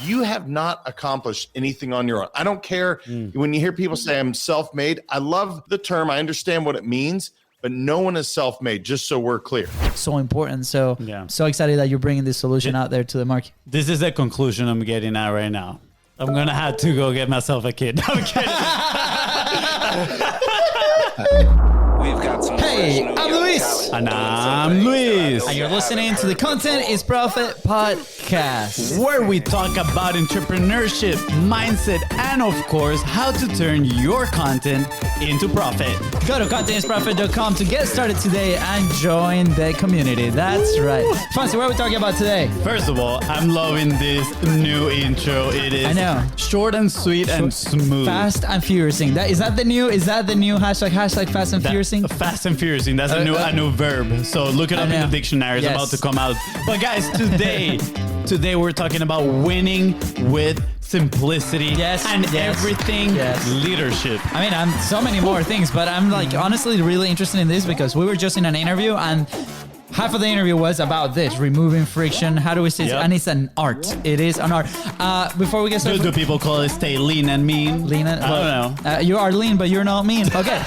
you have not accomplished anything on your own. I don't care when you hear people say I'm self-made. I love the term. I understand what it means, but no one is self-made, just so we're clear. So important. So, so excited that you're bringing this solution out there to the market. This is the conclusion I'm getting at right now. I'm going to have to go get myself a kid. No, I'm kidding. We've got some Hey, I'm Luis. And I'm Luis. And you're listening to the Content is Profit podcast, where we talk about entrepreneurship, mindset, and of course, how to turn your content into profit. Go to contentisprofit.com to get started today and join the community. That's right. Fonzie, what are we talking about today? First of all, I'm loving this new intro. It is I know. Short and sweet and smooth. Fast and furiousing. Is that the new hashtag fast and furiousing? Fast and furiousing. That's a new verb. So look it up in the dictionary. It's about to come out. But guys, today we're talking about winning with simplicity and everything leadership. I mean, I'm so many more things, but I'm like honestly really interested in this because we were just in an interview and half of the interview was about this, removing friction. How do we say it? And it's an art. It is an art. Before we get started, do people call it stay lean and mean? Lean and, I don't know. You are lean, but you're not mean. Okay.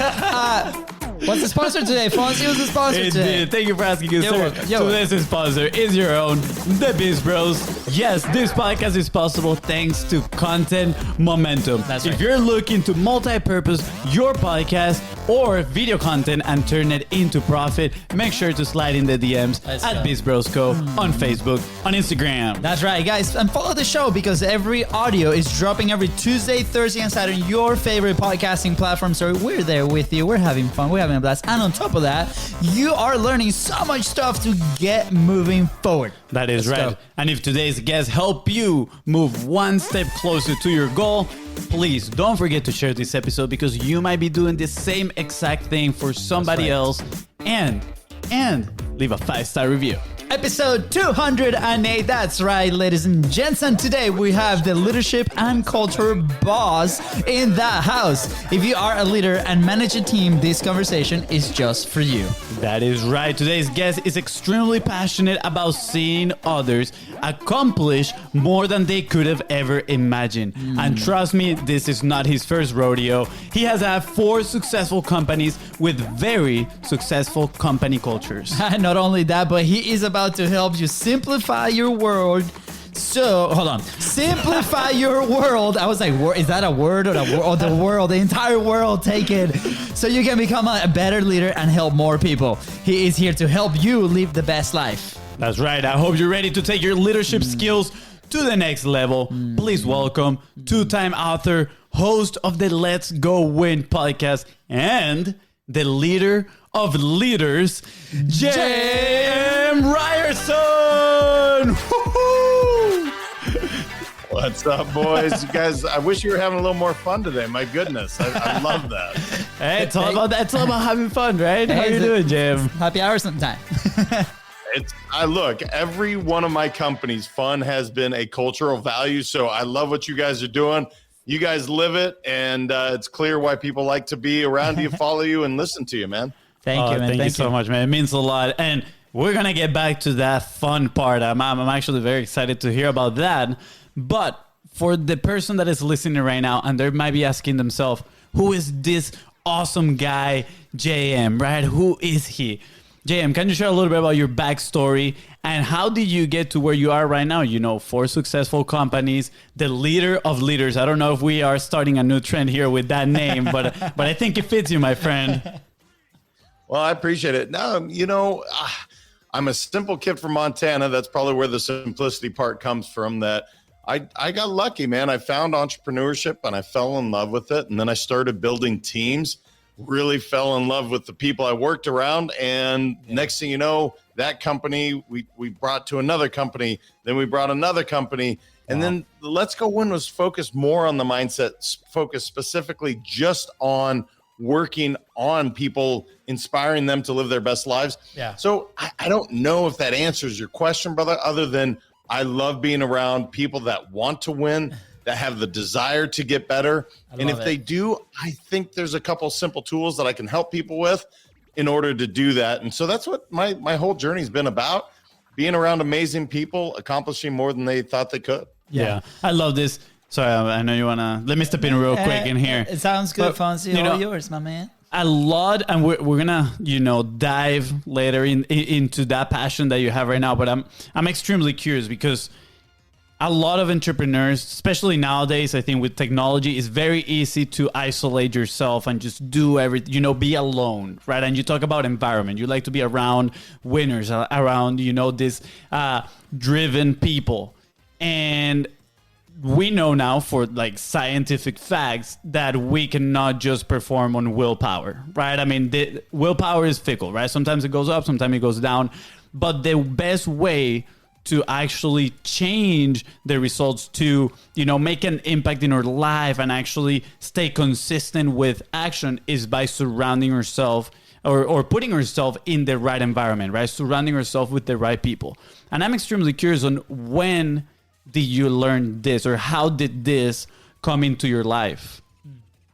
What's the sponsor today? Fonzie was the sponsor today. Thank you for asking, good sir. Today's sponsor is your own, the BIZBROS. Yes, this podcast is possible thanks to Content Momentum. That's right. If you're looking to multi-purpose your podcast or video content and turn it into profit, make sure to slide in the DMs at BIZBROS Co. on Facebook, on Instagram. That's right, guys. And follow the show because every audio is dropping every Tuesday, Thursday, and Saturday on your favorite podcasting platform. So we're there with you. We're having fun. We're having a blast. And on top of that, you are learning so much stuff to get moving forward. That is right. And if today's guests help you move one step closer to your goal, please don't forget to share this episode because you might be doing the same exact thing for somebody else and leave a 5-star review. Episode 208. That's right, ladies and gents. And today we have the leadership and culture boss in the house. If you are a leader and manage a team, this conversation is just for you. That is right. Today's guest is extremely passionate about seeing others accomplish more than they could have ever imagined. And trust me, this is not his first rodeo. He has had 4 successful companies with very successful company cultures. Not only that, but he is about to help you simplify your world. So, hold on. Simplify your world. I was like, is that a word or the world? The entire world, take it. So you can become a better leader and help more people. He is here to help you live the best life. That's right. I hope you're ready to take your leadership skills to the next level. Please welcome 2-time author, host of the Let's Go Win podcast, and the leader of leaders, J.M. Ryerson. What's up, boys? You guys, I wish you were having a little more fun today. My goodness. I love that. Hey, it's all about that. It's all about having fun, right? How you doing, Jim? Happy hour sometime. Look, every one of my companies, fun has been a cultural value. So I love what you guys are doing. You guys live it, and it's clear why people like to be around you, follow you, and listen to you, man. Thank you, man. Thank you so much, man. It means a lot. And we're going to get back to that fun part. I'm actually very excited to hear about that. But for the person that is listening right now, and they might be asking themselves, who is this awesome guy, JM, right? Who is he? JM, can you share a little bit about your backstory and how did you get to where you are right now? 4 successful companies, the leader of leaders. I don't know if we are starting a new trend here with that name, but I think it fits you, my friend. Well, I appreciate it. No, I'm a simple kid from Montana. That's probably where the simplicity part comes from. That I got lucky, man. I found entrepreneurship and I fell in love with it. And then I started building teams, really fell in love with the people I worked around. And next thing you know, that company we brought to another company. Then we brought another company. And then the Let's Go Win was focused more on the mindset, focused specifically just on working on people, inspiring them to live their best lives. Yeah. So I don't know if that answers your question, brother, other than I love being around people that want to win, that have the desire to get better. And if they do, I think there's a couple simple tools that I can help people with in order to do that. And so that's what my whole journey's been about, being around amazing people, accomplishing more than they thought they could. Yeah. I love this. Sorry, I know you want to... Let me step in real quick in here. It sounds good, But, Fonzie. you know, All yours, my man. A lot, and we're gonna dive later into that passion that you have right now. But I'm extremely curious because a lot of entrepreneurs, especially nowadays, I think with technology, it's very easy to isolate yourself and just do everything, be alone, right? And you talk about environment. You like to be around winners, around, this driven people. And we know now for like scientific facts that we cannot just perform on willpower, right? I mean, the willpower is fickle, right? Sometimes it goes up, sometimes it goes down. But the best way to actually change the results, to make an impact in our life and actually stay consistent with action, is by surrounding yourself or putting yourself in the right environment, right? Surrounding yourself with the right people. And I'm extremely curious on when did you learn this, or how did this come into your life?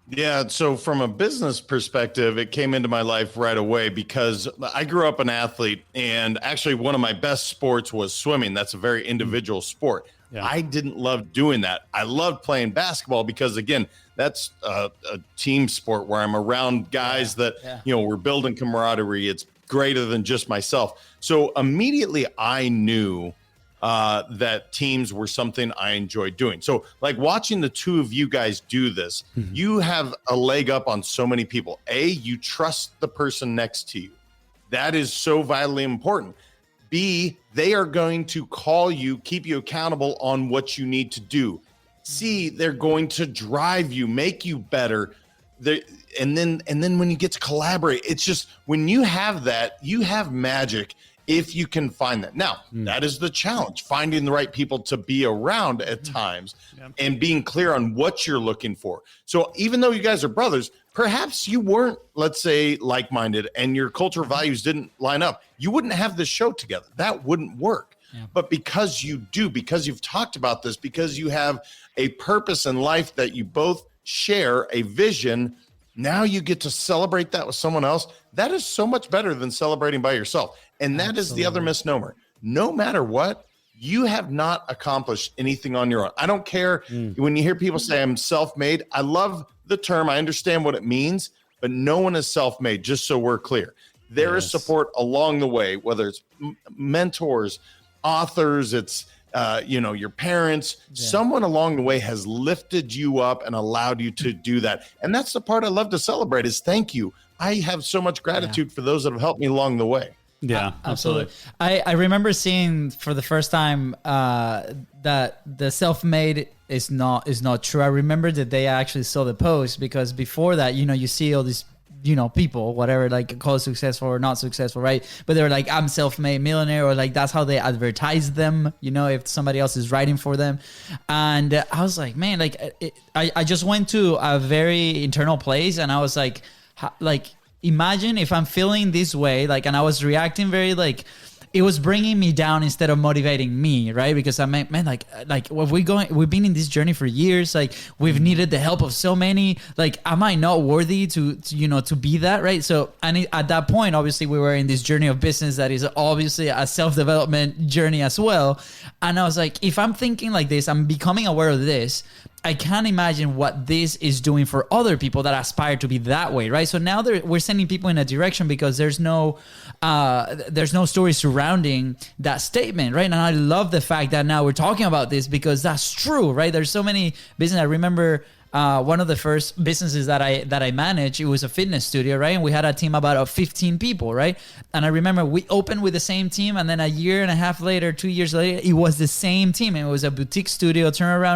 Yeah, so from a business perspective, it came into my life right away because I grew up an athlete, and actually one of my best sports was swimming. That's a very individual sport. Yeah. I didn't love doing that. I loved playing basketball because, again, that's a team sport where I'm around guys that, we're building camaraderie. It's greater than just myself. So immediately I knew that teams were something I enjoyed doing. So like watching the two of you guys do this, you have a leg up on so many people. A, you trust the person next to you. That is so vitally important. B, they are going to call you, keep you accountable on what you need to do. C, they're going to drive you, make you better. And then when you get to collaborate, it's just, when you have that, you have magic. If you can find that. Now, that is the challenge, finding the right people to be around at times and being clear on what you're looking for. So even though you guys are brothers, perhaps you weren't, let's say, like-minded and your cultural values didn't line up. You wouldn't have this show together. That wouldn't work. Yeah. But because you do, because you've talked about this, because you have a purpose in life that you both share, a vision, now you get to celebrate that with someone else. That is so much better than celebrating by yourself. And that is the other misnomer. No matter what, you have not accomplished anything on your own. I don't care when you hear people say I'm self-made. I love the term. I understand what it means, but no one is self-made, just so we're clear. There is support along the way, whether it's mentors, authors, it's your parents, someone along the way has lifted you up and allowed you to do that. And that's the part I love to celebrate is thank you. I have so much gratitude for those that have helped me along the way. Yeah, absolutely. I remember seeing for the first time that the self-made is not true. I remember the day I actually saw the post, because before that, you see all these people, whatever, like call it successful or not successful, right? But they're like, I'm self-made millionaire, or like that's how they advertise them, if somebody else is writing for them. And I was like, man, I just went to a very internal place, and I was like, imagine if I'm feeling this way, and I was reacting very it was bringing me down instead of motivating me, right? Because I mean, man, we've been in this journey for years. We've needed the help of so many. Am I not worthy to be that, right? So, and at that point, obviously, we were in this journey of business that is obviously a self-development journey as well. And I was like, if I'm thinking like this, I'm becoming aware of this, I can't imagine what this is doing for other people that aspire to be that way, right? So now we're sending people in a direction because there's no story surrounding that statement, right? And I love the fact that now we're talking about this because that's true, right? There's so many business. I remember one of the first businesses that I managed, it was a fitness studio, right? And we had a team about 15 people, right? And I remember we opened with the same team, and then a year and a half later, 2 years later, it was the same team. And it was a boutique studio. Turnover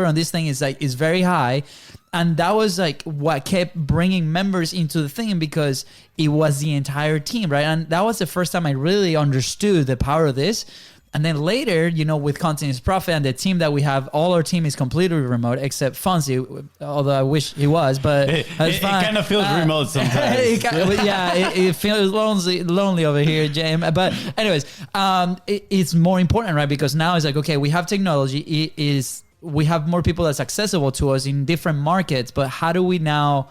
on this thing is very high. And that was what kept bringing members into the thing, because it was the entire team, right? And that was the first time I really understood the power of this. And then later, with Continuous Profit and the team that we have, all our team is completely remote except FONZI, although I wish he was, but it kind of feels remote sometimes. It feels lonely over here, James. But anyways, it's more important, right? Because now it's okay, we have technology. We have more people that's accessible to us in different markets, but how do we now,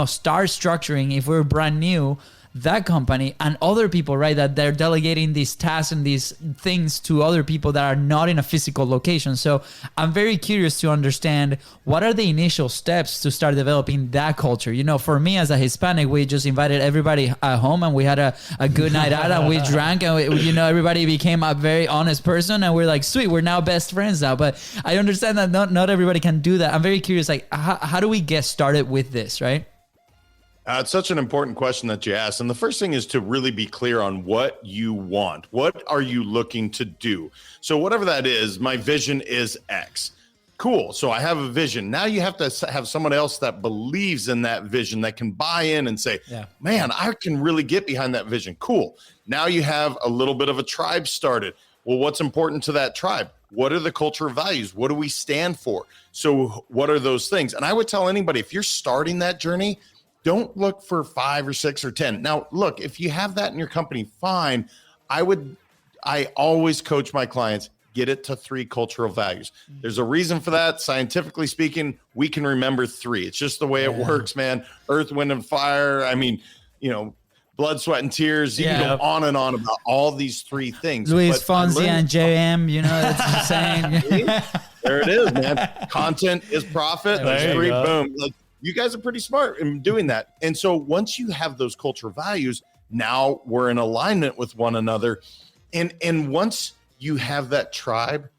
start structuring if we're brand new that company and other people, right? That they're delegating these tasks and these things to other people that are not in a physical location. So I'm very curious to understand what are the initial steps to start developing that culture. You know, for me as a Hispanic, we just invited everybody at home and we had a good night out and we drank and you know, everybody became a very honest person and we're like, sweet, we're now best friends now. But I understand that not everybody can do that. I'm very curious, like how do we get started with this, right? It's such an important question that you asked. And the first thing is to really be clear on what you want. What are you looking to do? So whatever that is, my vision is X. Cool. So I have a vision. Now you have to have someone else that believes in that vision, that can buy in and say, man, I can really get behind that vision. Cool. Now you have a little bit of a tribe started. Well, what's important to that tribe? What are the cultural values? What do we stand for? So what are those things? And I would tell anybody, if you're starting that journey, don't look for 5 or 6 or 10. Now, look, if you have that in your company, fine. I always coach my clients, get it to 3 cultural values. There's a reason for that. Scientifically speaking, we can remember 3. It's just the way it works, man. Earth, wind, and fire. I mean, you know, blood, sweat, and tears. You can go on and on about all these 3 things. Luis Fonzi and JM, you know, that's the saying. There it is, man. Content is profit. Boom. Like, you guys are pretty smart in doing that. And so once you have those cultural values, now we're in alignment with one another. And once you have that tribe,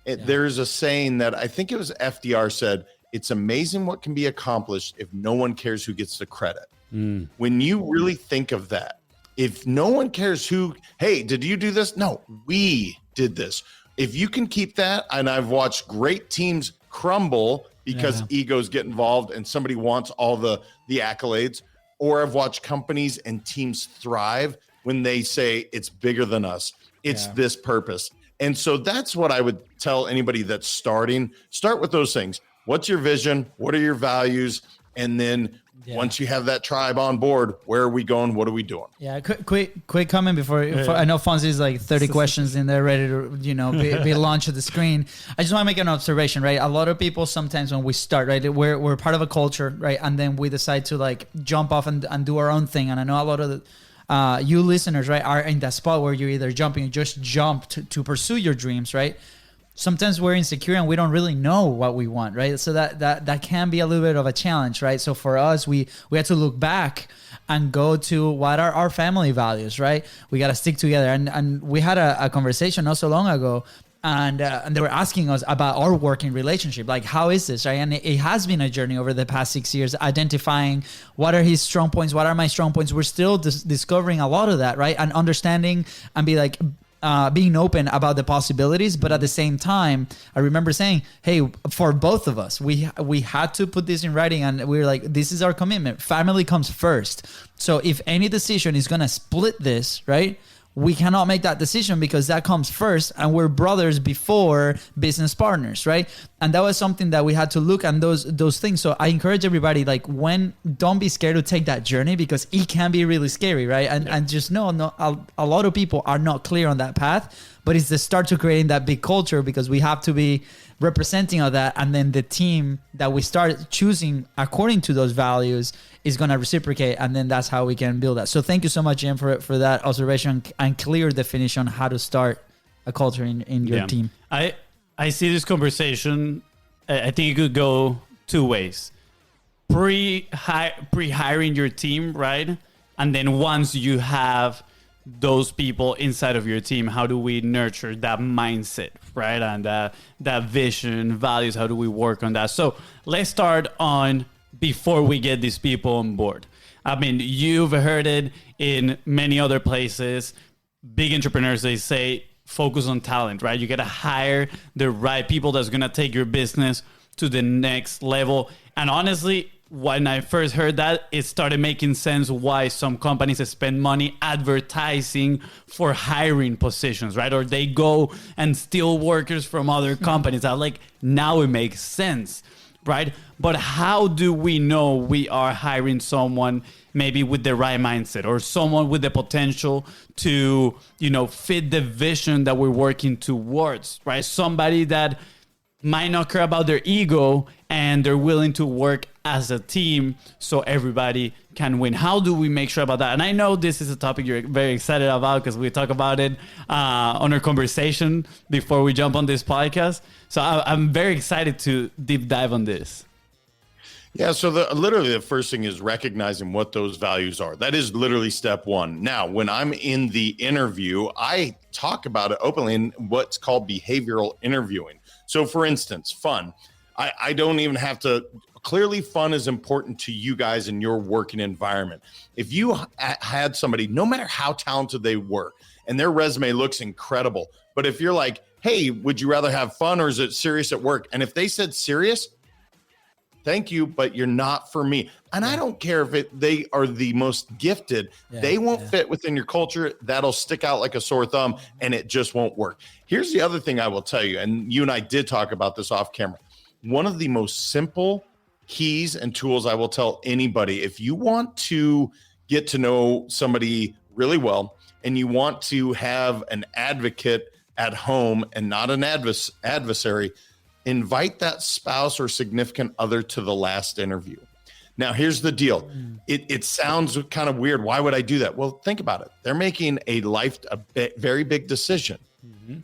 there's a saying that I think it was FDR said, it's amazing what can be accomplished if no one cares who gets the credit. When you really think of that, if no one cares who, hey, did you do this? No, we did this. If you can keep that, and I've watched great teams crumble because egos get involved and somebody wants all the accolades, or I've watched companies and teams thrive when they say it's bigger than us. It's this purpose. And so that's what I would tell anybody that's starting. Start with those things. What's your vision? What are your values? And then once you have that tribe on board, where are we going? What are we doing? Yeah, quick comment before I know Fonzie is like 30 questions in there ready to, you know, be launched at the screen. I just want to make an observation, right? A lot of people sometimes when we start, right, we're part of a culture, right? And then we decide to like jump off and do our own thing. And I know a lot of you listeners, right, are in that spot where you're either jumping, you just jump to pursue your dreams, right? Sometimes we're insecure and we don't really know what we want, right? So that can be a little bit of a challenge, right? So for us, we had to look back and go to what are our family values, right? We got to stick together. And we had a conversation not so long ago, and they were asking us about our working relationship, like how is this, right? And it has been a journey over the past 6 years, identifying what are his strong points, what are my strong points. We're still discovering a lot of that, right? And understanding and be like, being open about the possibilities, but at the same time, I remember saying, "Hey, for both of us, we had to put this in writing, and we were like, this is our commitment. Family comes first. So if any decision is gonna split this, right? We cannot make that decision because that comes first, and we're brothers before business partners, right? And that was something that we had to look at those things. So I encourage everybody, like, don't be scared to take that journey because it can be really scary, right? And just know, a lot of people are not clear on that path, but it's the start to creating that big culture because we have to be representing of that, and then the team that we start choosing according to those values is going to reciprocate, and then that's how we can build that. So thank you so much, Jim, for that observation and clear definition on how to start a culture in your team. I see this conversation, I think it could go 2 ways. Pre-hiring your team, right? And then once you have those people inside of your team, how do we nurture that mindset, right? And that vision, values, how do we work on that? So let's start on before we get these people on board. I mean, you've heard it in many other places. Big entrepreneurs, they say, focus on talent, right? You got to hire the right people that's going to take your business to the next level. And honestly, when I first heard that, it started making sense why some companies spend money advertising for hiring positions, right? Or they go and steal workers from other companies. Now it makes sense, right? But how do we know we are hiring someone maybe with the right mindset or someone with the potential to, fit the vision that we're working towards, right? Somebody that might not care about their ego and they're willing to work as a team so everybody can win? How do we make sure about that? And I know this is a topic you're very excited about because we talk about it on our conversation before we jump on this podcast. So I'm very excited to deep dive on this. Yeah, so literally the first thing is recognizing what those values are. That is literally step one. Now, when I'm in the interview, I talk about it openly in what's called behavioral interviewing. So for instance, fun. I don't even have to, clearly fun is important to you guys in your working environment. If you had somebody, no matter how talented they were, and their resume looks incredible, but if you're like, hey, would you rather have fun or is it serious at work? And if they said serious, thank you, but you're not for me. And I don't care if they are the most gifted. They won't fit within your culture. That'll stick out like a sore thumb, and it just won't work. Here's the other thing I will tell you, and you and I did talk about this off camera. One of the most simple keys and tools I will tell anybody, if you want to get to know somebody really well and you want to have an advocate at home and not an adversary, invite that spouse or significant other to the last interview. Now, here's the deal. It sounds kind of weird. Why would I do that? Well, think about it. They're making a very big decision.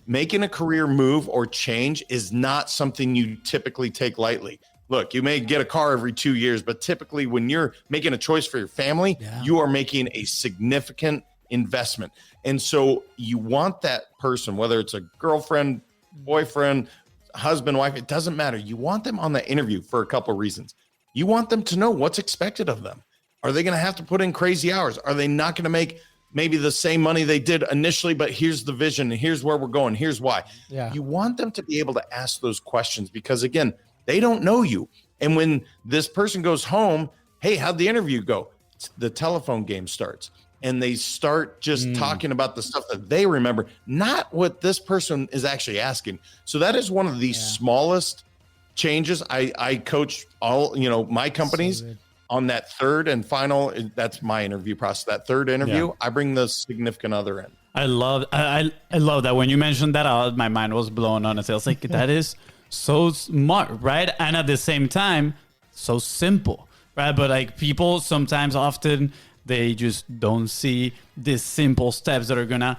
Making a career move or change is not something you typically take lightly. Look, you may get a car every 2 years, but typically when you're making a choice for your family, you are making a significant investment. And so you want that person, whether it's a girlfriend, boyfriend, husband, wife, it doesn't matter. You want them on the interview for a couple of reasons. You want them to know what's expected of them. Are they going to have to put in crazy hours? Are they not going to make maybe the same money they did initially, but here's the vision and here's where we're going. Here's why. You want them to be able to ask those questions because, again, they don't know you. And when this person goes home, hey, how'd the interview go? The telephone game starts. And they start just talking about the stuff that they remember, not what this person is actually asking. So that is one of the smallest changes. I coach all, my companies on that third and final. That's my interview process. That third interview, I bring the significant other in. I love that. When you mentioned that, my mind was blown. Honestly, I was like, that is so smart, right? And at the same time, so simple, right? But like people sometimes often they just don't see these simple steps that are gonna,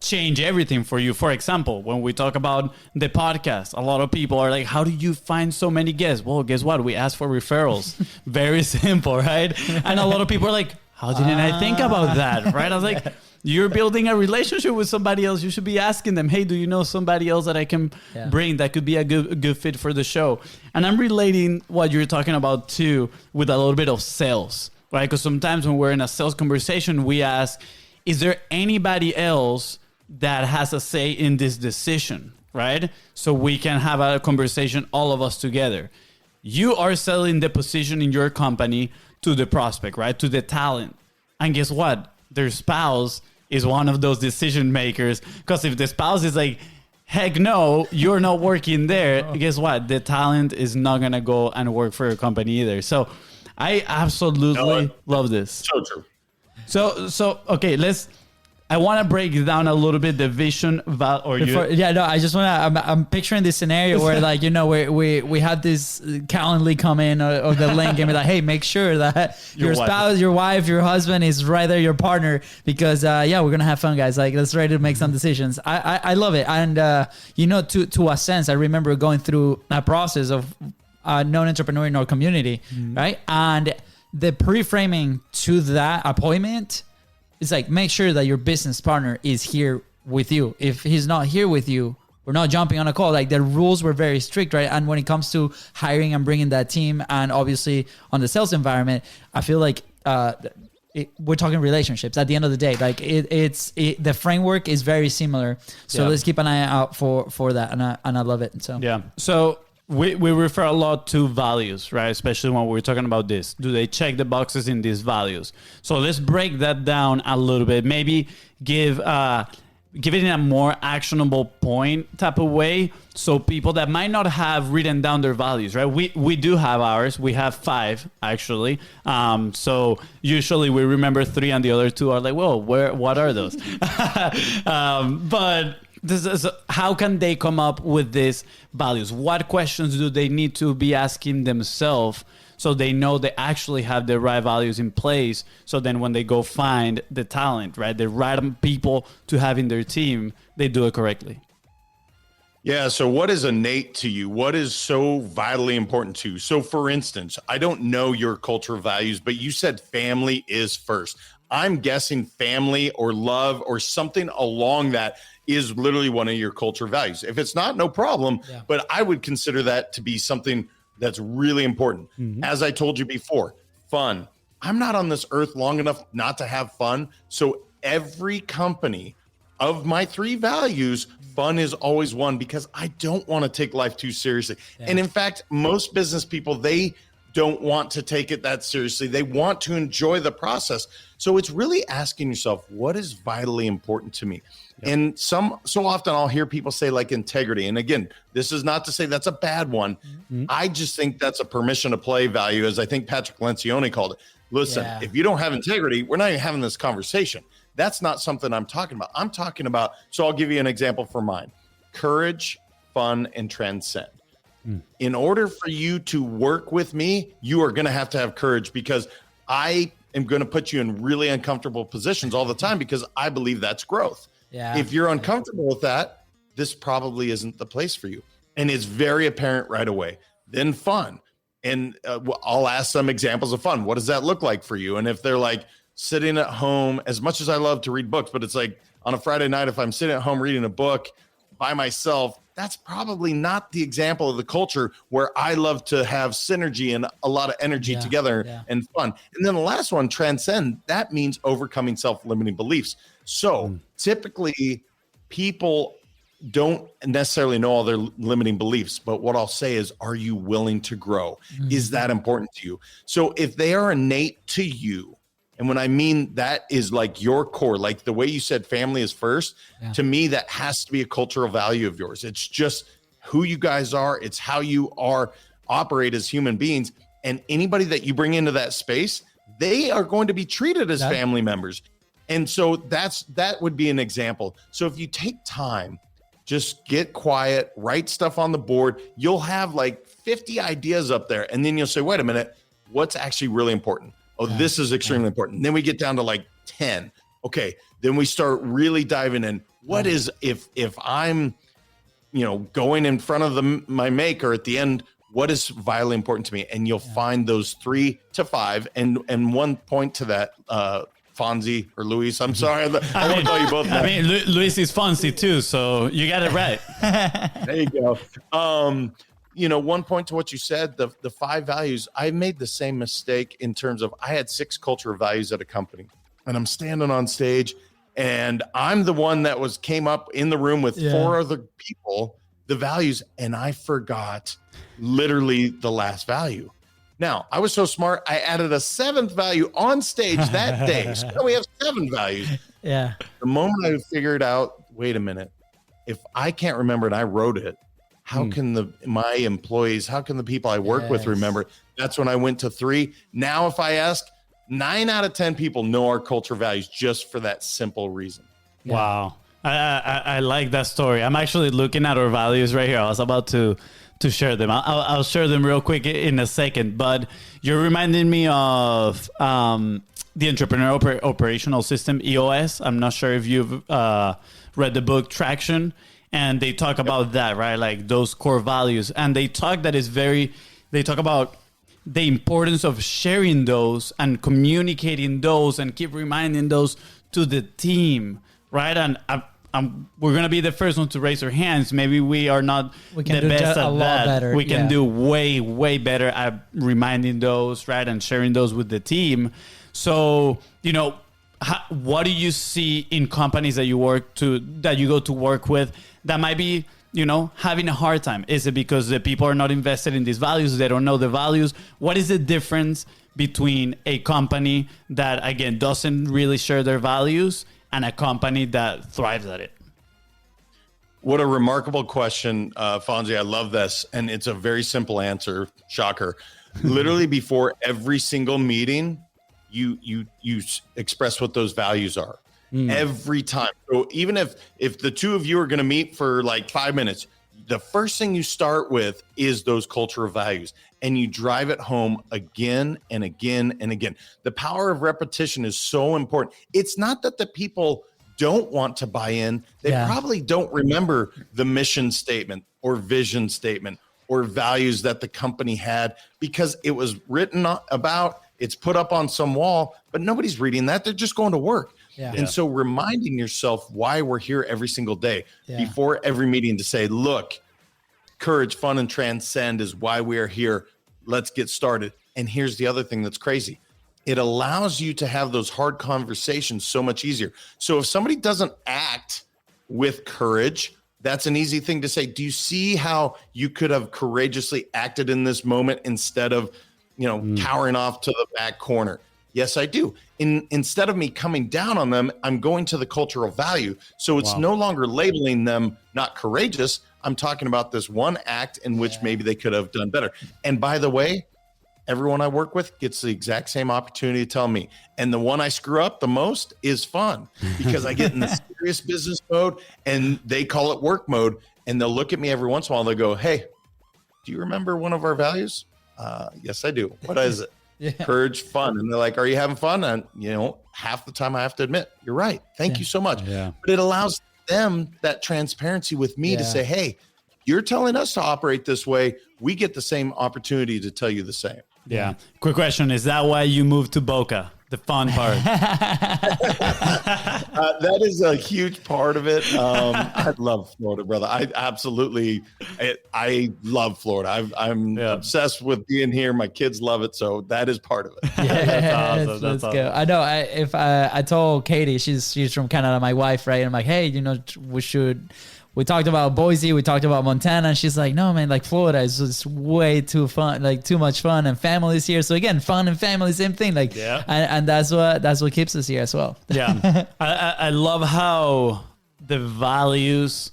change everything for you. For example, when we talk about the podcast, a lot of people are like, how do you find so many guests? Well, guess what? We ask for referrals. Very simple, right? And a lot of people are like, how didn't I think about that? Right? I was like, you're building a relationship with somebody else. You should be asking them, hey, do you know somebody else that I can bring that could be a good fit for the show? And I'm relating what you're talking about too with a little bit of sales, right? Because sometimes when we're in a sales conversation, we ask, is there anybody else that has a say in this decision, right? So we can have a conversation, all of us together. You are selling the position in your company to the prospect, right? To the talent. And guess what? Their spouse is one of those decision makers. Because if the spouse is like, heck no, you're not working there, guess what? The talent is not going to go and work for your company either. So I absolutely love this. So true. So okay, I want to break down a little bit the vision I just want to. I'm picturing this scenario where, like, we had this Calendly come in or the link and be like, hey, make sure that your spouse, your wife, your husband is right there, your partner, because we're gonna have fun, guys. Like, let's ready to make some decisions. I love it, and to a sense, I remember going through a process of known entrepreneur in our community, right, and the pre-framing to that appointment. It's like, make sure that your business partner is here with you. If he's not here with you, we're not jumping on a call. Like, the rules were very strict, right? And when it comes to hiring and bringing that team, and obviously on the sales environment, I feel like we're talking relationships at the end of the day. Like, the framework is very similar. So let's keep an eye out for that. And I love it. So we refer a lot to values, right? Especially when we're talking about this. Do they check the boxes in these values? So let's break that down a little bit. Maybe give it in a more actionable point type of way. So people that might not have written down their values, right? We do have ours. We have 5 actually. So usually we remember 3 and the other 2 are like, whoa, what are those? But how can they come up with these values? What questions do they need to be asking themselves so they know they actually have the right values in place? So then when they go find the talent, right, the right people to have in their team, they do it correctly. Yeah. So what is innate to you? What is so vitally important to you? So for instance, I don't know your cultural values, but you said family is first. I'm guessing family or love or something along that is literally one of your culture values. If it's not, no problem. Yeah. But I would consider that to be something that's really important. Mm-hmm. As I told you before, fun. I'm not on this earth long enough not to have fun. So every company of my 3 values, fun is always one, because I don't want to take life too seriously. Yeah. And in fact, most business people, they don't want to take it that seriously. They want to enjoy the process. So it's really asking yourself, what is vitally important to me? Yep. And so often I'll hear people say like integrity. And again, this is not to say that's a bad one. Mm-hmm. I just think that's a permission to play value, as I think Patrick Lencioni called it. Listen, if you don't have integrity, we're not even having this conversation. That's not something I'm talking about. I'm talking about, so I'll give you an example for mine: courage, fun, and transcend. In order for you to work with me, you are going to have courage, because I am going to put you in really uncomfortable positions all the time, because I believe that's growth. Yeah. If you're uncomfortable with that, this probably isn't the place for you. And it's very apparent right away. Then fun. And I'll ask some examples of fun. What does that look like for you? And if they're like sitting at home, as much as I love to read books, but it's like on a Friday night, if I'm sitting at home reading a book by myself, that's probably not the example of the culture where I love to have synergy and a lot of energy together and fun. And then the last one, transcend, that means overcoming self-limiting beliefs. So typically people don't necessarily know all their limiting beliefs, but what I'll say is, are you willing to grow? Is that important to you? So if they are innate to you, and when I mean that is like your core, like the way you said family is first, to me, that has to be a cultural value of yours. It's just who you guys are. It's how you operate as human beings. And anybody that you bring into that space, they are going to be treated as family members. And so that would be an example. So if you take time, just get quiet, write stuff on the board, you'll have like 50 ideas up there. And then you'll say, wait a minute, what's actually really important? Oh, this is extremely important. And then we get down to like 10. Okay. Then we start really diving in. What is, if I'm, going in front of my maker at the end, what is vitally important to me? And you'll find those 3 to 5. And one point to that, Fonzie or Luis, I'm sorry. I want to call you both. I mean, Luis is Fonzie too, so you got it right. There you go. One point to what you said, the 5 values, I made the same mistake in terms of, I had 6 cultural values at a company, and I'm standing on stage and I'm the one that came up in the room with 4 other people, the values, and I forgot literally the last value. Now, I was so smart, I added a 7th value on stage that day. So now we have 7 values. Yeah. The moment I figured out, wait a minute, if I can't remember and I wrote it, how can my employees, how can the people I work with remember? That's when I went to 3. Now, if I ask, 9 out of 10 people know our culture values just for that simple reason. Yeah. Wow. I like that story. I'm actually looking at our values right here. I was about to share them. I'll share them real quick in a second, but you're reminding me of the Entrepreneur Operational System, EOS. I'm not sure if you've read the book Traction. And they talk about that, right? Like those core values. And they talk about the importance of sharing those and communicating those and keep reminding those to the team, right? And we're going to be the first one to raise our hands. Maybe we are not the best at that. Better. We can do way, way better at reminding those, right? And sharing those with the team. So, what do you see in companies that you go to work with that might be, having a hard time? Is it because the people are not invested in these values? They don't know the values? What is the difference between a company that, again, doesn't really share their values and a company that thrives at it? What a remarkable question, Fonzie. I love this. And it's a very simple answer. Shocker. Literally before every single meeting, you express what those values are. every time. So even if the two of you are going to meet for like 5 minutes, the first thing you start with is those cultural values, and you drive it home again and again and again. The power of repetition is so important. It's not that the people don't want to buy in. They probably don't remember the mission statement or vision statement or values that the company had, because it was written about, it's put up on some wall, but nobody's reading that. They're just going to work. And so reminding yourself why we're here every single day before every meeting to say, look, courage, fun, and transcend is why we are here. Let's get started. And here's the other thing that's crazy. It allows you to have those hard conversations so much easier. So if somebody doesn't act with courage, that's an easy thing to say. Do you see how you could have courageously acted in this moment instead of, cowering off to the back corner? Yes, I do. Instead of me coming down on them, I'm going to the cultural value. So it's no longer labeling them not courageous. I'm talking about this one act in which maybe they could have done better. And by the way, everyone I work with gets the exact same opportunity to tell me. And the one I screw up the most is fun, because I get in the serious business mode and they call it work mode. And they'll look at me every once in a while. They'll go, hey, do you remember one of our values? Yes, I do. What is it? Courage, fun. And they're like, are you having fun? And half the time I have to admit, you're right. Thank you so much. But it allows them that transparency with me to say, hey, you're telling us to operate this way. We get the same opportunity to tell you the same. Yeah. Quick question. Is that why you moved to Boca? The fun part. That is a huge part of it. I love Florida, brother. I love Florida. I'm obsessed with being here. My kids love it. So that is part of it. That's awesome. That's awesome. I know. I told Katie, she's from Canada, my wife, right? I'm like, hey, we talked about Boise, we talked about Montana, and she's like, no, man, like Florida is just way too fun, like too much fun, and families here. So again, fun and family, same thing. Like, and that's what keeps us here as well. I love how the values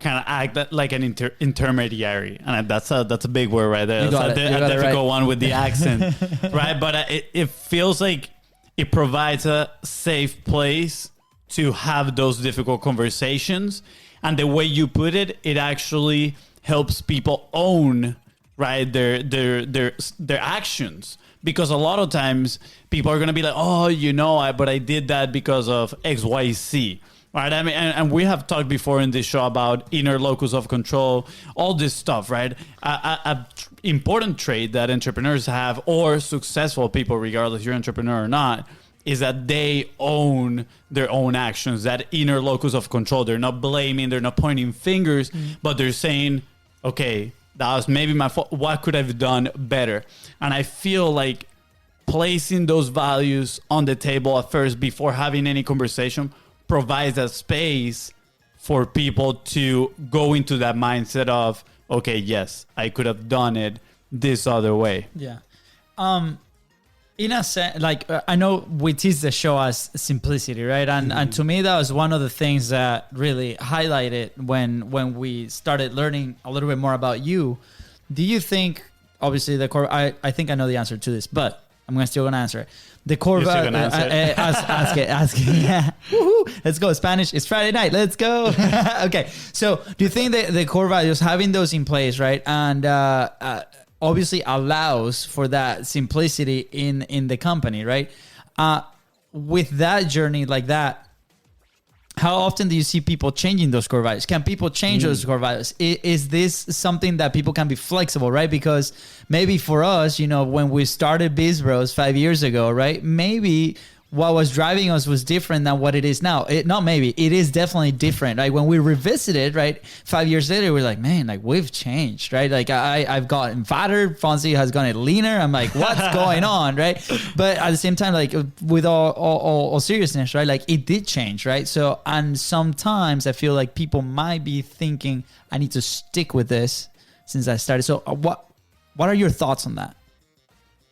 kind of act like an intermediary, and that's a big word right there. That's a difficult one with the accent, right? But it feels like it provides a safe place to have those difficult conversations. And the way you put it, it actually helps people own, right, their actions. Because a lot of times people are going to be like, oh, but I did that because of X, Y, Z. Right. I mean, and we have talked before in this show about inner locus of control, all this stuff, right? A important trait that entrepreneurs have, or successful people, regardless if you're an entrepreneur or not, is that they own their own actions, that inner locus of control. They're not blaming, they're not pointing fingers, but they're saying, okay, that was maybe my fault. What could I have done better? And I feel like placing those values on the table at first before having any conversation provides a space for people to go into that mindset of, okay, yes, I could have done it this other way. Yeah. In a sense, like I know we tease the show as simplicity, right? And to me, that was one of the things that really highlighted when we started learning a little bit more about you. Do you think, obviously, the core? I think I know the answer to this, but I'm still gonna answer it. The core value. Ask it. Yeah. Woohoo! Let's go. Spanish. It's Friday night. Let's go. Okay. So, do you think that the core values, having those in place, right, and obviously allows for that simplicity in the company, right? With that journey like that, how often do you see people changing those core values? Can people change those core values? Is this something that people can be flexible, right? Because maybe for us, when we started BIZBROS 5 years ago, right? Maybe what was driving us was different than what it is now. It is definitely different. Like when we revisited, right, 5 years later, we're like, man, like we've changed, right? Like I've gotten fatter. FONZI has gotten leaner. I'm like, what's going on, right? But at the same time, like with all seriousness, right? Like it did change, right? So, and sometimes I feel like people might be thinking, I need to stick with this since I started. So what are your thoughts on that?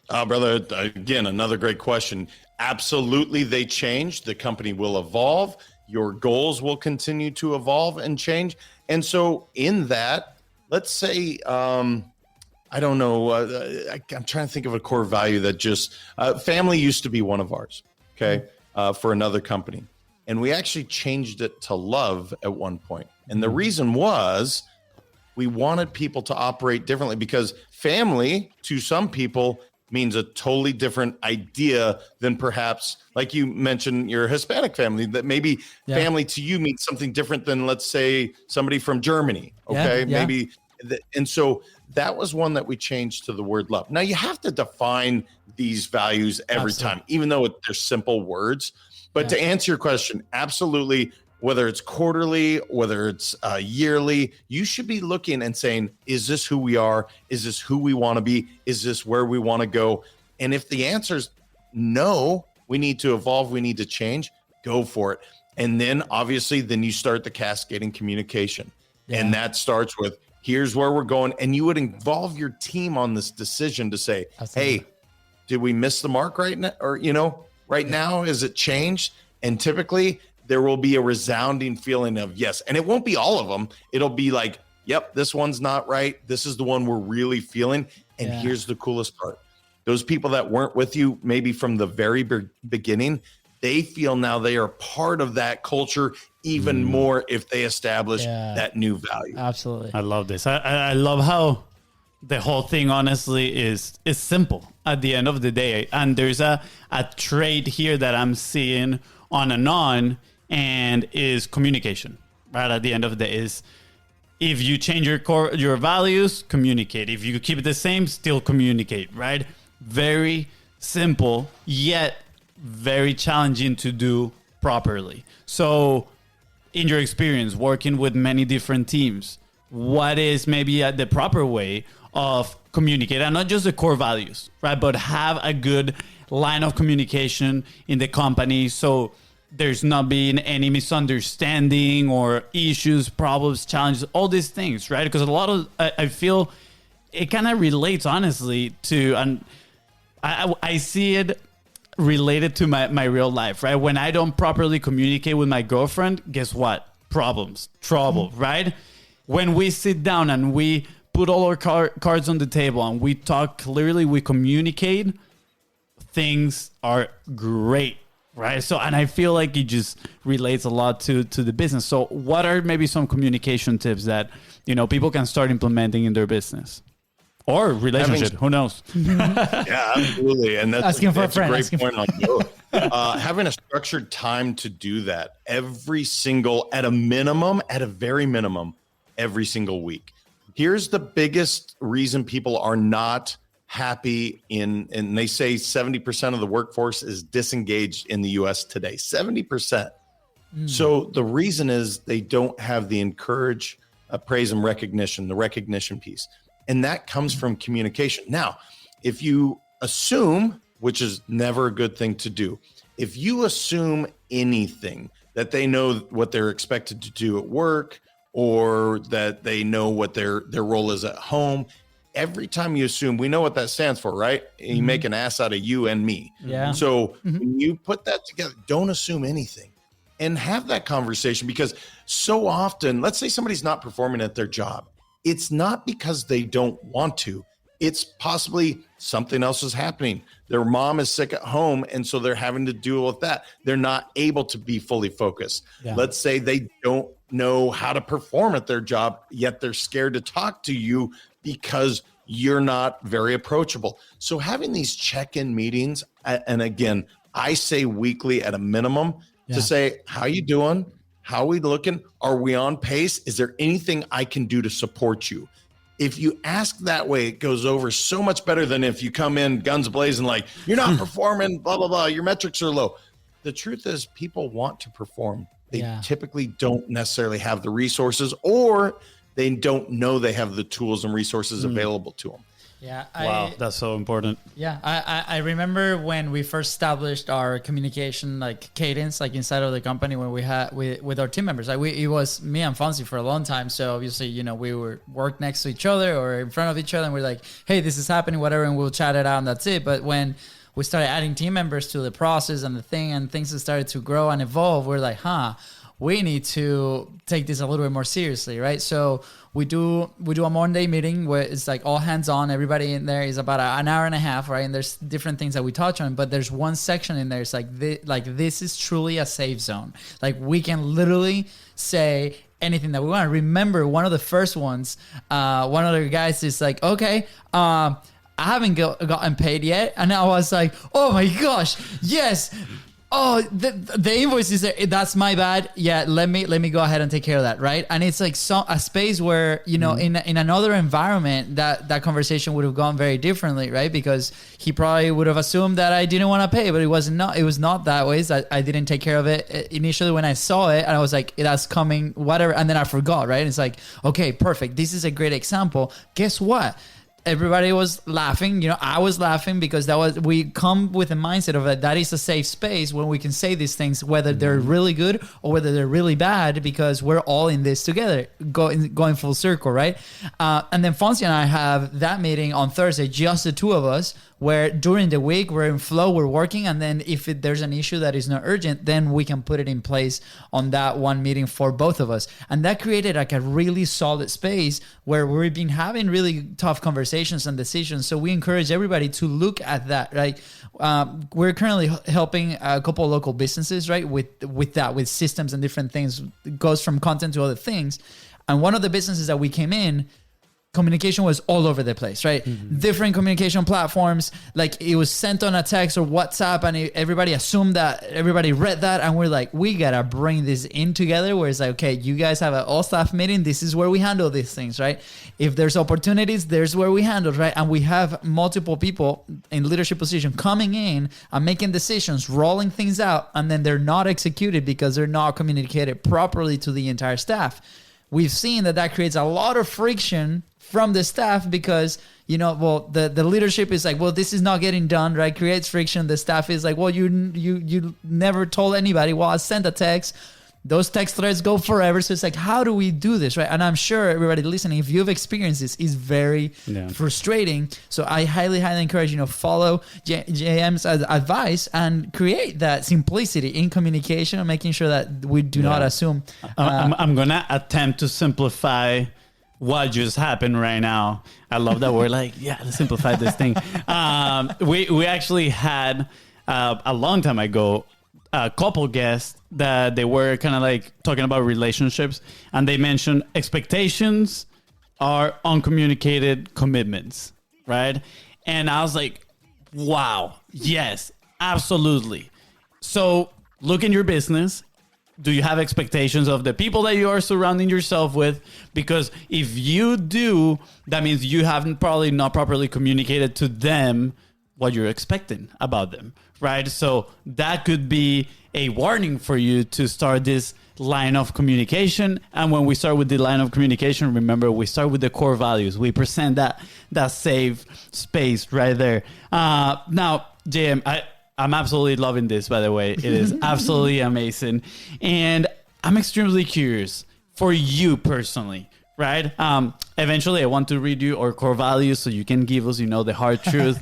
Brother, again, another great question. Absolutely, they change. The company will evolve. Your goals will continue to evolve and change. And so in that, let's say, I don't know, I'm trying to think of a core value that just, family used to be one of ours, okay, for another company. And we actually changed it to love at one point. And the reason was we wanted people to operate differently, because family to some people means a totally different idea than perhaps, like you mentioned, your Hispanic family, that maybe family to you means something different than, let's say, somebody from Germany. Okay. Maybe. And so that was one that we changed to the word love. Now you have to define these values every time, even though they're simple words. But to answer your question, absolutely. Whether it's quarterly, whether it's yearly, you should be looking and saying, is this who we are? Is this who we want to be? Is this where we want to go? And if the answer is no, we need to evolve, we need to change, go for it. And then obviously, then you start the cascading communication. And that starts with, here's where we're going. And you would involve your team on this decision to say, hey, did we miss the mark right now? Or, right now, is it changed? And typically, there will be a resounding feeling of yes. And it won't be all of them. It'll be like, yep, this one's not right. This is the one we're really feeling. And here's the coolest part. Those people that weren't with you, maybe from the very beginning, they feel now they are part of that culture even more if they establish that new value. Absolutely. I love this. I love how the whole thing, honestly, is simple at the end of the day. And there's a trait here that I'm seeing on and is communication, right? At the end of the day, is if you change your values, communicate. If you keep it the same, still communicate, right? Very simple, yet very challenging to do properly. So in your experience working with many different teams, what is maybe the proper way of communicate, and not just the core values, right? But have a good line of communication in the company, so there's not been any misunderstanding or issues, problems, challenges, all these things, right? Because a lot of, I feel it kind of relates, honestly, to, and I see it related to my real life, right? When I don't properly communicate with my girlfriend, guess what? Problems, trouble, right? When we sit down and we put all our cards on the table and we talk clearly, we communicate, things are great. Right. So, and I feel like it just relates a lot to the business. So what are maybe some communication tips that, people can start implementing in their business or relationship? Who knows? Yeah, absolutely. And that's Asking for a friend. great point on both. Having a structured time to do that at a very minimum, every single week. Here's the biggest reason people are not happy and they say 70% of the workforce is disengaged in the US today, 70%. So the reason is they don't have the encourage, praise and recognition, the recognition piece. And that comes from communication. Now, if you assume, which is never a good thing to do, if you assume anything that they know what they're expected to do at work or that they know what their role is at home, every time you assume, we know what that stands for, right? You make an ass out of you and me. Yeah. So when you put that together, don't assume anything and have that conversation, because so often, let's say somebody's not performing at their job. It's not because they don't want to. It's possibly something else is happening. Their mom is sick at home, and so they're having to deal with that. They're not able to be fully focused. Yeah. Let's say they don't know how to perform at their job, yet they're scared to talk to you because you're not very approachable. So having these check-in meetings, and again, I say weekly at a minimum, to say, how you doing? How are we looking? Are we on pace? Is there anything I can do to support you? If you ask that way, it goes over so much better than if you come in guns blazing like, you're not performing, blah, blah, blah, your metrics are low. The truth is people want to perform. They typically don't necessarily have the resources, or they don't know they have the tools and resources available to them. Yeah. Wow, that's so important. Yeah. I remember when we first established our communication cadence inside of the company, when we had with our team members. It was me and FONZI for a long time. So obviously, we were work next to each other or in front of each other, and we're like, hey, this is happening, whatever, and we'll chat it out and that's it. But when we started adding team members to the process and the thing, and things started to grow and evolve, we're like, we need to take this a little bit more seriously, right? So we do a Monday meeting where it's like all hands on. Everybody in there is about an hour and a half, right? And there's different things that we touch on, but there's one section in there. It's like this is truly a safe zone. Like we can literally say anything that we want. Remember, one of the first ones, one of the guys is like, okay, I haven't gotten paid yet, and I was like, oh my gosh, yes. Oh, the invoice is there. That's my bad. Yeah, let me go ahead and take care of that, right? And it's like a space where, you know, in another environment, that conversation would have gone very differently, right? Because he probably would have assumed that I didn't want to pay, but it was not that way. So I didn't take care of it initially when I saw it, and I was like, that's coming, whatever, and then I forgot, right? And it's like, okay, perfect. This is a great example. Guess what? Everybody was laughing. You know, I was laughing because we come with a mindset of that is a safe space when we can say these things, whether they're really good or whether they're really bad, because we're all in this together, going full circle, right? And then Fonzie and I have that meeting on Thursday, just the two of us, where during the week we're in flow, we're working, and then if there's an issue that is not urgent, then we can put it in place on that one meeting for both of us. And that created like a really solid space where we've been having really tough conversations and decisions. So we encourage everybody to look at that, right? We're currently helping a couple of local businesses, right? With systems and different things. It goes from content to other things. And one of the businesses that we came in, communication was all over the place, right? Different communication platforms, like it was sent on a text or WhatsApp, and everybody assumed that everybody read that, and we're like, we gotta bring this in together, where it's like, okay, you guys have an all staff meeting, this is where we handle these things, right? If there's opportunities, there's where we handle, right? And we have multiple people in leadership position coming in and making decisions, rolling things out, and then they're not executed because they're not communicated properly to the entire staff. We've seen that creates a lot of friction from the staff because, you know, well, the leadership is like, well, this is not getting done, right? Creates friction. The staff is like, well, you never told anybody. Well, I sent a text. Those text threads go forever. So it's like, how do we do this, right? And I'm sure everybody listening, if you've experienced this, is very frustrating. So I highly, highly encourage, you know, follow JM's advice and create that simplicity in communication and making sure that we do not assume. I'm going to attempt to simplify what just happened right now. I love that we're like, let's simplify this thing. We actually had a long time ago a couple guests that they were kind of like talking about relationships, and they mentioned expectations are uncommunicated commitments, right? And I was like, wow, yes, absolutely. So look in your business. Do you have expectations of the people that you are surrounding yourself with? Because if you do, that means you haven't probably not properly communicated to them what you're expecting about them, right? So that could be a warning for you to start this line of communication. And when we start with the line of communication, remember, we start with the core values. We present that safe space right there. Now, JM, I'm absolutely loving this, by the way. It is absolutely amazing. And I'm extremely curious for you personally, right? Eventually, I want to read you our core values so you can give us, you know, the hard truth.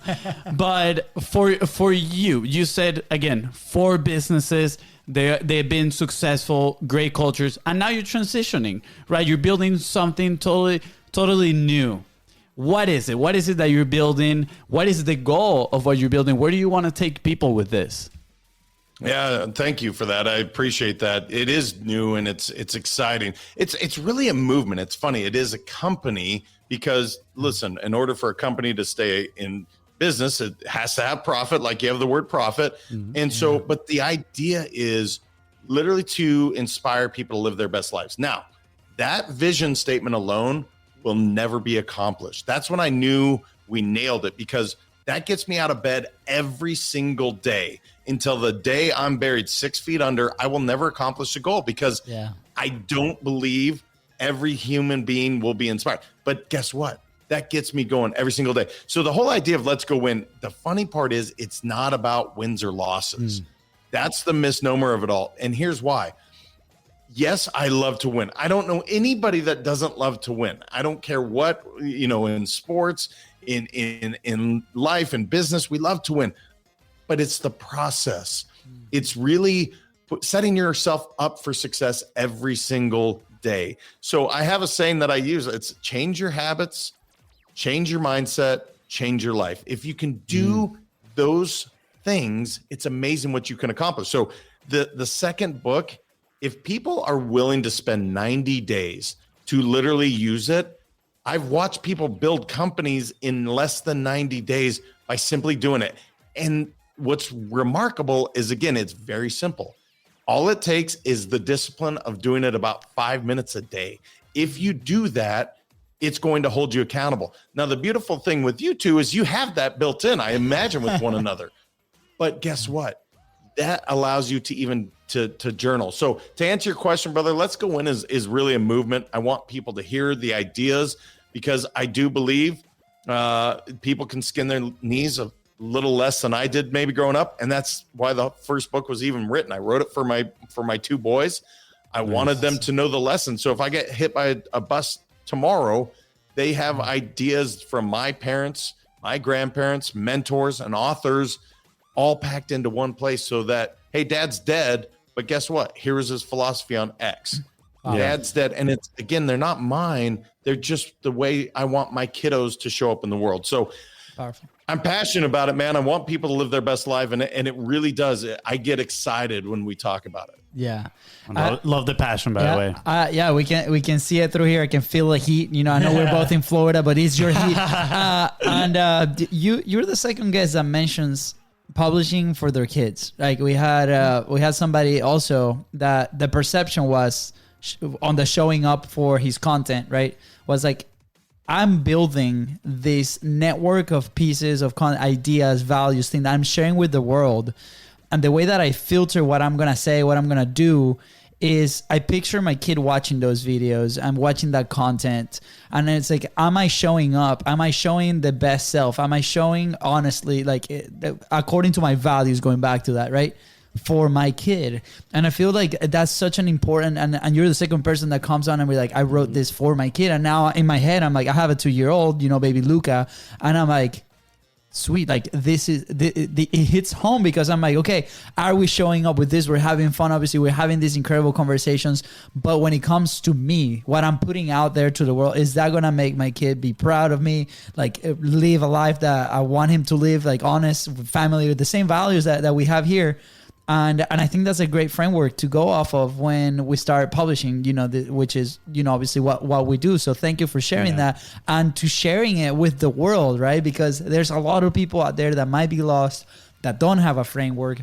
But for you, you said, again, 4 businesses, they've been successful, great cultures, and now you're transitioning, right? You're building something totally new. What is it? What is it that you're building? What is the goal of what you're building? Where do you want to take people with this? Yeah, thank you for that. I appreciate that. It is new and it's exciting. It's really a movement. It's funny. It is a company because, listen, in order for a company to stay in business, it has to have profit, like you have the word profit. And so, but the idea is literally to inspire people to live their best lives. Now, that vision statement alone will never be accomplished. That's when I knew we nailed it, because that gets me out of bed every single day until the day I'm buried 6 feet under. I will never accomplish the goal because I don't believe every human being will be inspired. But guess what? That gets me going every single day. So the whole idea of let's go win, the funny part is it's not about wins or losses. That's the misnomer of it all. And here's why. Yes, I love to win. I don't know anybody that doesn't love to win. I don't care what, you know, in sports, in life and business, we love to win. But it's the process. It's really setting yourself up for success every single day. So I have a saying that I use. It's change your habits, change your mindset, change your life. If you can do those things, it's amazing what you can accomplish. So the second book, if people are willing to spend 90 days to literally use it, I've watched people build companies in less than 90 days by simply doing it. And what's remarkable is, again, it's very simple. All it takes is the discipline of doing it about 5 minutes a day. If you do that, it's going to hold you accountable. Now, the beautiful thing with you two is you have that built in, I imagine, with one another. But guess what? That allows you to even to journal. So to answer your question, brother, Let's Go In is really a movement. I want people to hear the ideas, because I do believe people can skin their knees a little less than I did maybe growing up. And that's why the first book was even written. I wrote it for my two boys. I wanted them to know the lesson. So if I get hit by a bus tomorrow, they have ideas from my parents, my grandparents, mentors, and authors all packed into one place, so that, hey, dad's dead, but guess what? Here is his philosophy on X. Dad's dead. And it's, again, they're not mine. They're just the way I want my kiddos to show up in the world. So Powerful. I'm passionate about it, man. I want people to live their best life. And it really does. I get excited when we talk about it. Yeah. Love the passion, by the way. Yeah, we can see it through here. I can feel the heat. You know, I know we're both in Florida, but it's your heat. You're the second guest that mentions publishing for their kids. Like we had somebody also that the perception was on the showing up for his content, right? Was like, I'm building this network of pieces of ideas, values, things that I'm sharing with the world. And the way that I filter what I'm going to say, what I'm going to do, is I picture my kid watching those videos and watching that content. And it's like, am I showing up? Am I showing the best self? Am I showing honestly, like according to my values, going back to that, right? For my kid. And I feel like that's such an important, and you're the second person that comes on and we're like, I wrote this for my kid. And now in my head, I'm like, I have a 2-year-old, baby Luca. And I'm like, sweet, like this is it hits home, because I'm like, okay, are we showing up with this? We're having fun, obviously we're having these incredible conversations, but when it comes to me, what I'm putting out there to the world, is that gonna make my kid be proud of me, like live a life that I want him to live, like honest, with family, with the same values that we have here? And I think that's a great framework to go off of when we start publishing, which is, obviously what we do. So thank you for sharing that, and to sharing it with the world, right? Because there's a lot of people out there that might be lost, that don't have a framework,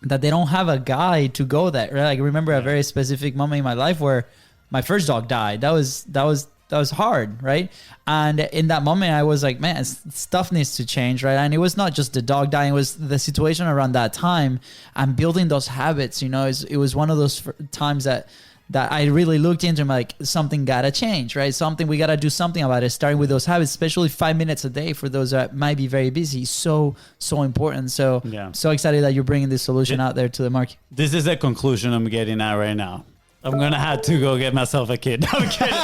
that they don't have a guide to go there, right? Like, I remember a very specific moment in my life where my first dog died. That was hard, right? And in that moment, I was like, man, stuff needs to change, right? And it was not just the dog dying, it was the situation around that time. And building those habits, it was one of those times that I really looked into, like, something gotta change, right? We gotta do something about it, starting with those habits, especially 5 minutes a day for those that might be very busy. So important. So, so excited that you're bringing this solution out there to the market. This is the conclusion I'm getting at right now. I'm going to have to go get myself a kid. No, I'm kidding.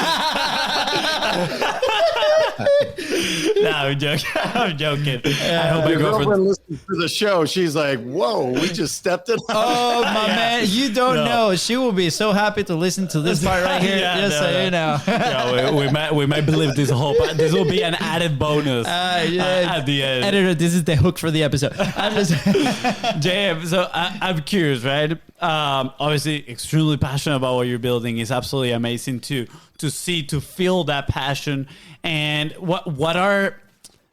No, I'm joking. I'm joking. I hope my girlfriend listens to the show. She's like, whoa, we just stepped in. Oh, my man. You don't know. She will be so happy to listen to this part right here. So you know. We might believe this whole part. This will be an added bonus at the end. Editor, this is the hook for the episode. I'm just JM, so I'm curious, right? Obviously, extremely passionate about what you're building. It's absolutely amazing to see, to feel that passion. And what are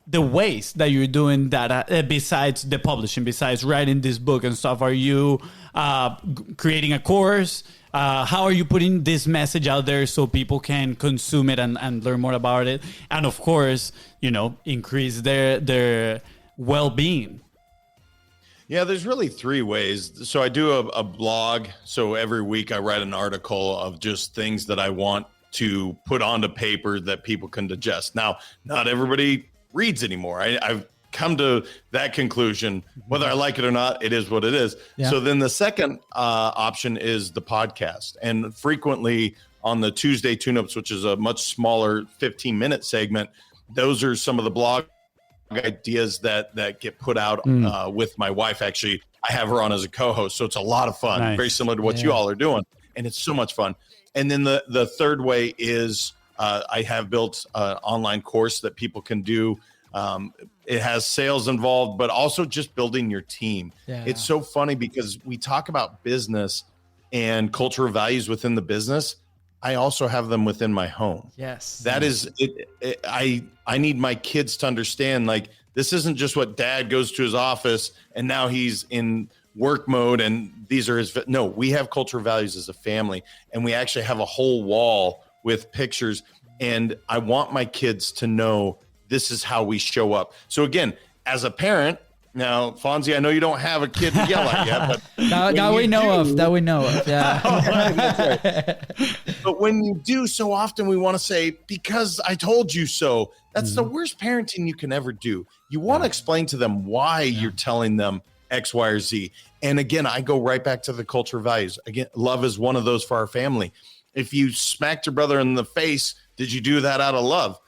the ways that you're doing that besides the publishing, besides writing this book and stuff? Are you creating a course? How are you putting this message out there so people can consume it and learn more about it? And of course, increase their well-being. Yeah, there's really 3 ways. So I do a blog. So every week I write an article of just things that I want to put onto paper that people can digest. Now, not everybody reads anymore. I've come to that conclusion. Whether I like it or not, it is what it is. Yeah. So then the second option is the podcast. And frequently on the Tuesday tune-ups, which is a much smaller 15-minute segment, those are some of the blog ideas that get put out with my wife. Actually, I have her on as a co-host, so it's a lot of fun. Nice. Very similar to what you all are doing, and it's so much fun. And then the third way is I have built an online course that people can do. It has sales involved, but also just building your team. Yeah. It's so funny because we talk about business and cultural values within the business. I also have them within my home. Yes. That is it. I need my kids to understand, like, this isn't just what dad goes to his office and now he's in work mode and these are his. No, we have cultural values as a family, and we actually have a whole wall with pictures. And I want my kids to know this is how we show up. So again, as a parent, now, Fonzie, I know you don't have a kid to yell at yet, but that we know of. Yeah. But when you do, so often we want to say, because I told you so. That's the worst parenting you can ever do. You want to explain to them why you're telling them X, Y, or Z. And again, I go right back to the culture values. Again, love is one of those for our family. If you smacked your brother in the face, did you do that out of love?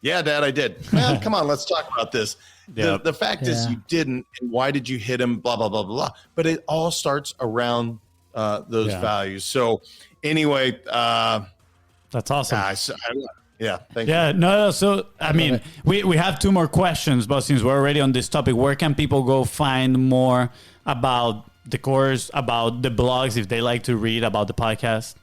Yeah, Dad, I did. Man, come on, let's talk about this. Yep. The fact is you didn't, and why did you hit him, blah, blah, blah, blah. But it all starts around those values. So anyway. That's awesome. Thank you. Yeah, no. So, I mean, we have two more questions, but since we're already on this topic, where can people go find more about the course, about the blogs, if they like to read about the podcast?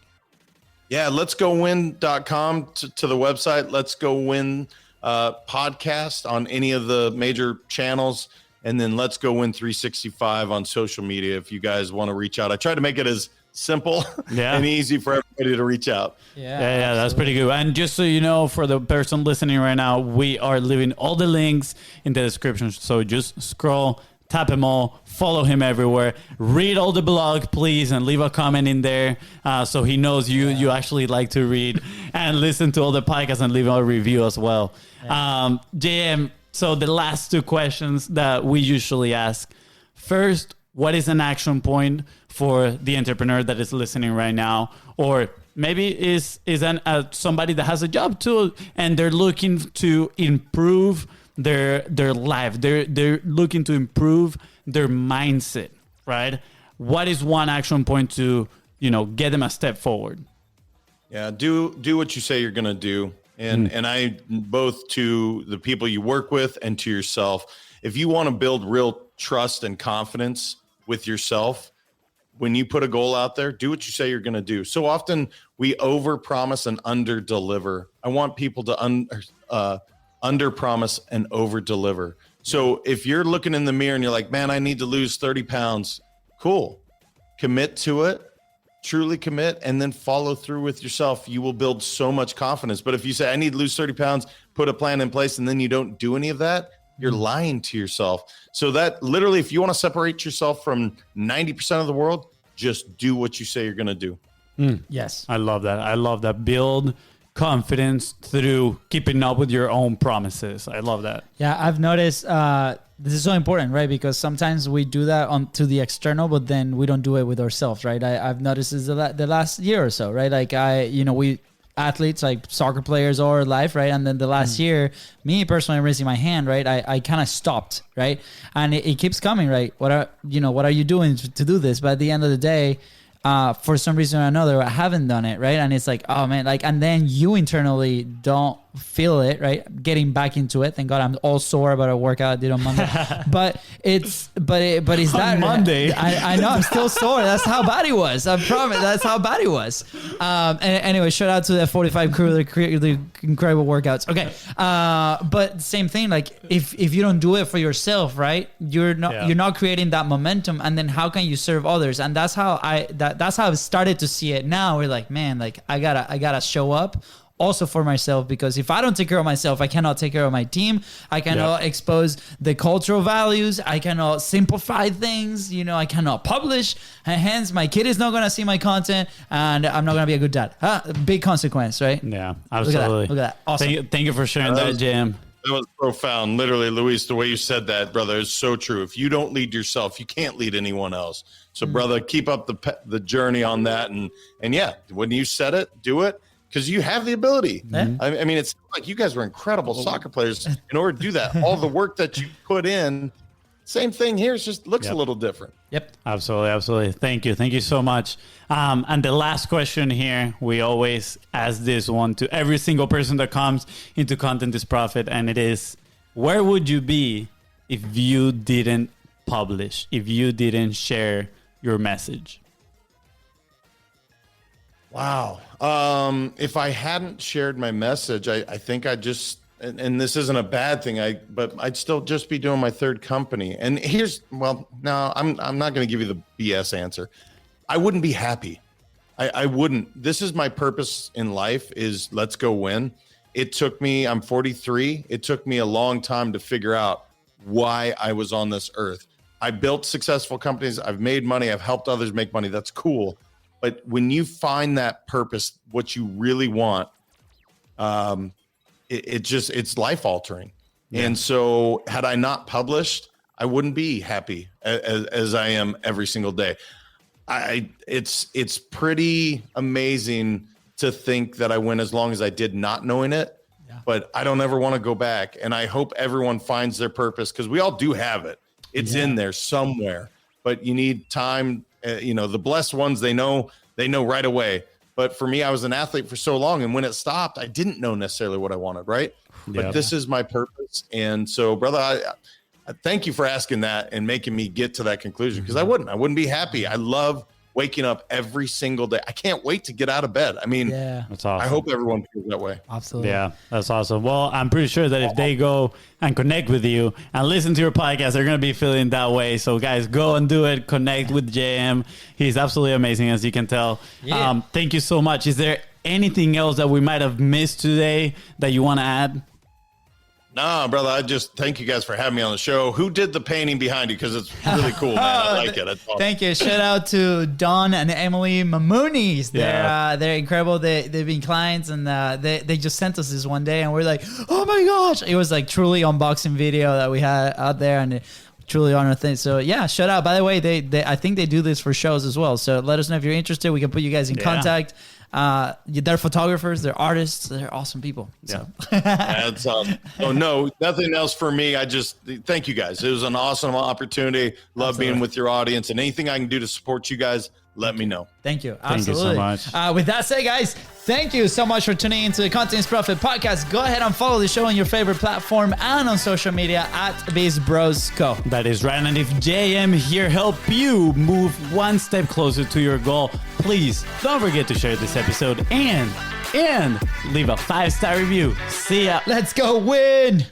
Yeah, letsgowin.com to the website. Let's Go Win podcast on any of the major channels. And then Let's Go Win 365 on social media if you guys want to reach out. I try to make it as simple and easy for everybody to reach out. Yeah, that's pretty good. And just so you know, for the person listening right now, we are leaving all the links in the description. So just scroll, tap them all, follow him everywhere, read all the blog, please, and leave a comment in there so he knows you actually like to read, and listen to all the podcasts and leave a review as well. JM, so the last two questions that we usually ask. First, what is an action point for the entrepreneur that is listening right now? Or maybe is somebody that has a job too and they're looking to improve their life. They're looking to improve their mindset, right? What is one action point to, get them a step forward? Yeah, do what you say you're going to do. And I, both to the people you work with and to yourself, if you want to build real trust and confidence with yourself, when you put a goal out there, do what you say you're going to do. So often we overpromise and underdeliver. I want people to underpromise and overdeliver. So if you're looking in the mirror and you're like, man, I need to lose 30 pounds, cool. Commit to it, truly commit, and then follow through with yourself. You will build so much confidence. But if you say, I need to lose 30 pounds, put a plan in place, and then you don't do any of that, you're lying to yourself. So that literally, if you want to separate yourself from 90% of the world, just do what you say you're going to do. Yes. I love that. Build confidence through keeping up with your own promises. I love that. Yeah, I've noticed this is so important, right? Because sometimes we do that to the external, but then we don't do it with ourselves, right? I've noticed this the last year or so, right? Like we athletes, like soccer players all our life, right? And then the last year, me personally raising my hand, right? I kind of stopped, right? And it keeps coming, right? What are you doing to do this? But at the end of the day, for some reason or another, I haven't done it, right? And it's like, oh man, and then you internally don't feel it, right? Getting back into it. Thank God I'm all sore about a workout I did on Monday. but it's that Monday. I know I'm still sore. That's how bad it was. I promise. That's how bad it was. And anyway, shout out to the 45 crew, the incredible workouts. Okay. But same thing, like if you don't do it for yourself, right? You're not creating that momentum, and then how can you serve others? And that's how that's how I've started to see it now. We're like, man, like I gotta show up also for myself, because if I don't take care of myself, I cannot take care of my team. I cannot expose the cultural values. I cannot simplify things. I cannot publish. And hence, my kid is not going to see my content, and I'm not going to be a good dad. Big consequence, right? Yeah, absolutely. Look at that. Awesome. Thank you for sharing that, Jam. That was profound. Literally, Luis, the way you said that, brother, is so true. If you don't lead yourself, you can't lead anyone else. So, brother, keep up the journey on that. And yeah, when you said it, do it. because you have the ability. Yeah. I mean, it's like you guys were incredible soccer players. In order to do that, all the work that you put in, same thing here. It just looks a little different. Yep. Absolutely. Thank you so much. And the last question here, we always ask this one to every single person that comes into Content is Profit, and it is, where would you be if you didn't publish, if you didn't share your message? Wow. If I hadn't shared my message, I think I just, and this isn't a bad thing, but I'd still just be doing my third company. And no, I'm not going to give you the BS answer. I wouldn't be happy. I wouldn't. This is my purpose in life, is let's go win. It took me, I'm 43. It took me a long time to figure out why I was on this earth. I built successful companies. I've made money. I've helped others make money. That's cool. But when you find that purpose, what you really want, it's life altering. Yeah. And so had I not published, I wouldn't be happy as I am every single day. It's pretty amazing to think that I went as long as I did not knowing it, but I don't ever want to go back. And I hope everyone finds their purpose, because we all do have it. It's in there somewhere, but you need time. The blessed ones, they know right away. But for me, I was an athlete for so long, and when it stopped, I didn't know necessarily what I wanted, right? But this is my purpose. And so, brother, I thank you for asking that and making me get to that conclusion, because I wouldn't be happy. I love waking up every single day. I can't wait to get out of bed. I mean, that's awesome. I hope everyone feels that way. Absolutely. Yeah, that's awesome. Well, I'm pretty sure that if they go and connect with you and listen to your podcast, they're going to be feeling that way. So guys, go and do it. Connect with JM. He's absolutely amazing, as you can tell. Yeah. Thank you so much. Is there anything else that we might have missed today that you want to add? No, brother, I just thank you guys for having me on the show. Who did the painting behind you? Because it's really cool, man. I like it. Awesome. Thank you. Shout out to Don and Emily Mamoonies. They're incredible. They've been clients, and they just sent us this one day, and we're like, oh my gosh. It was like truly unboxing video that we had out there, and truly honored thing. So yeah, shout out. By the way, they I think they do this for shows as well. So let us know if you're interested. We can put you guys in contact. They're photographers, they're artists, they're awesome people. So. That's awesome. Oh no, nothing else for me. I just thank you guys. It was an awesome opportunity. Love being with your audience, and anything I can do to support you guys, let me know. Thank you. Absolutely. Thank you so much. With that said, guys, thank you so much for tuning into the Content is Profit podcast. Go ahead and follow the show on your favorite platform and on social media at BIZBROS Co. That is right. And if JM here helped you move one step closer to your goal, please don't forget to share this episode and leave a 5-star review. See ya. Let's go win.